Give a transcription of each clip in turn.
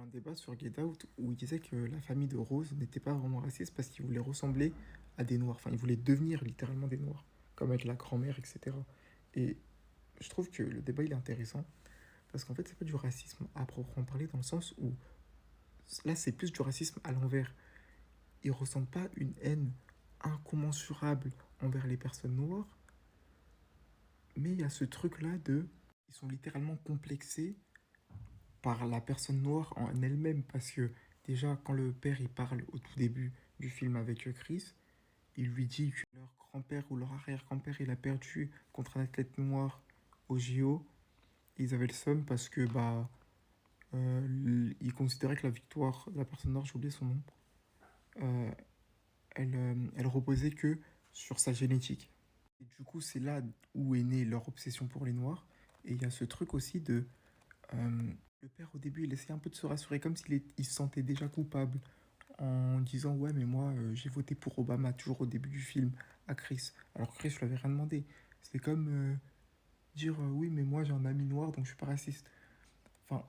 débat sur Get Out où il disait que la famille de Rose n'était pas vraiment raciste parce qu'ils voulaient ressembler à des Noirs. Enfin, ils voulaient devenir littéralement des Noirs, comme avec la grand-mère, etc. Et je trouve que le débat il est intéressant parce qu'en fait, c'est pas du racisme à proprement parler dans le sens où là, c'est plus du racisme à l'envers. Ils ressentent pas une haine incommensurable envers les personnes noires, mais il y a ce truc-là de. Ils sont littéralement complexés par la personne noire en elle-même parce que déjà quand le père il parle au tout début du film avec Chris, il lui dit que leur grand-père ou leur arrière-grand-père il a perdu contre un athlète noir au JO. Ils avaient le seum parce que ils considéraient que la victoire de la personne noire, j'ai oublié son nom, euh, elle reposait que sur sa génétique. Et du coup c'est là où est née leur obsession pour les noirs. Et il y a ce truc aussi de le père, au début, il essayait un peu de se rassurer, comme il se sentait déjà coupable, en disant ouais, mais moi, j'ai voté pour Obama, toujours au début du film, à Chris. Alors que Chris, je lui avais rien demandé. C'est comme dire oui, mais moi, j'ai un ami noir, donc je suis pas raciste. Enfin,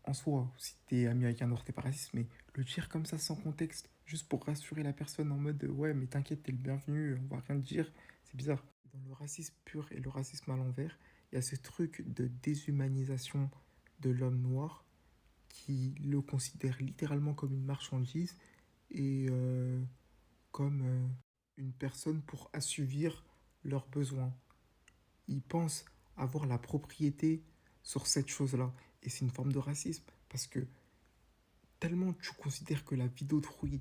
en soi, si t'es américain noir, t'es pas raciste, mais le dire comme ça, sans contexte, juste pour rassurer la personne en mode ouais, mais t'inquiète, t'es le bienvenu, on va rien te dire, c'est bizarre. Dans le racisme pur et le racisme à l'envers, il y a ce truc de déshumanisation de l'homme noir qui le considèrent littéralement comme une marchandise et comme une personne pour assouvir leurs besoins. Ils pensent avoir la propriété sur cette chose-là. Et c'est une forme de racisme parce que tellement tu considères que la vie d'autrui,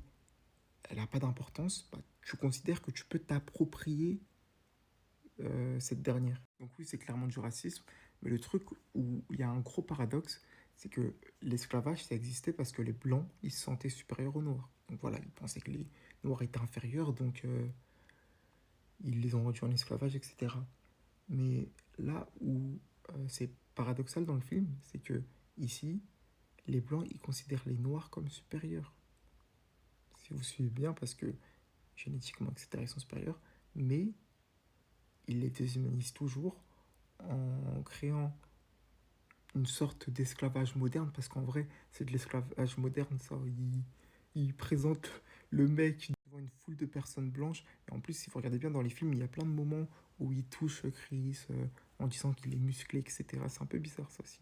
elle n'a pas d'importance, bah, tu considères que tu peux t'approprier cette dernière. Donc oui, c'est clairement du racisme, mais le truc où il y a un gros paradoxe, c'est que l'esclavage, ça existait parce que les Blancs, ils se sentaient supérieurs aux Noirs. Donc voilà, ils pensaient que les Noirs étaient inférieurs, donc ils les ont réduits en esclavage, etc. Mais là où c'est paradoxal dans le film, c'est que ici, les Blancs, ils considèrent les Noirs comme supérieurs. Si vous suivez bien, parce que génétiquement, etc., ils sont supérieurs, mais ils les déshumanisent toujours en créant une sorte d'esclavage moderne, parce qu'en vrai, c'est de l'esclavage moderne, ça. Il présente le mec devant une foule de personnes blanches, et en plus, si vous regardez bien dans les films, il y a plein de moments où il touche Chris en disant qu'il est musclé, etc. C'est un peu bizarre, ça aussi.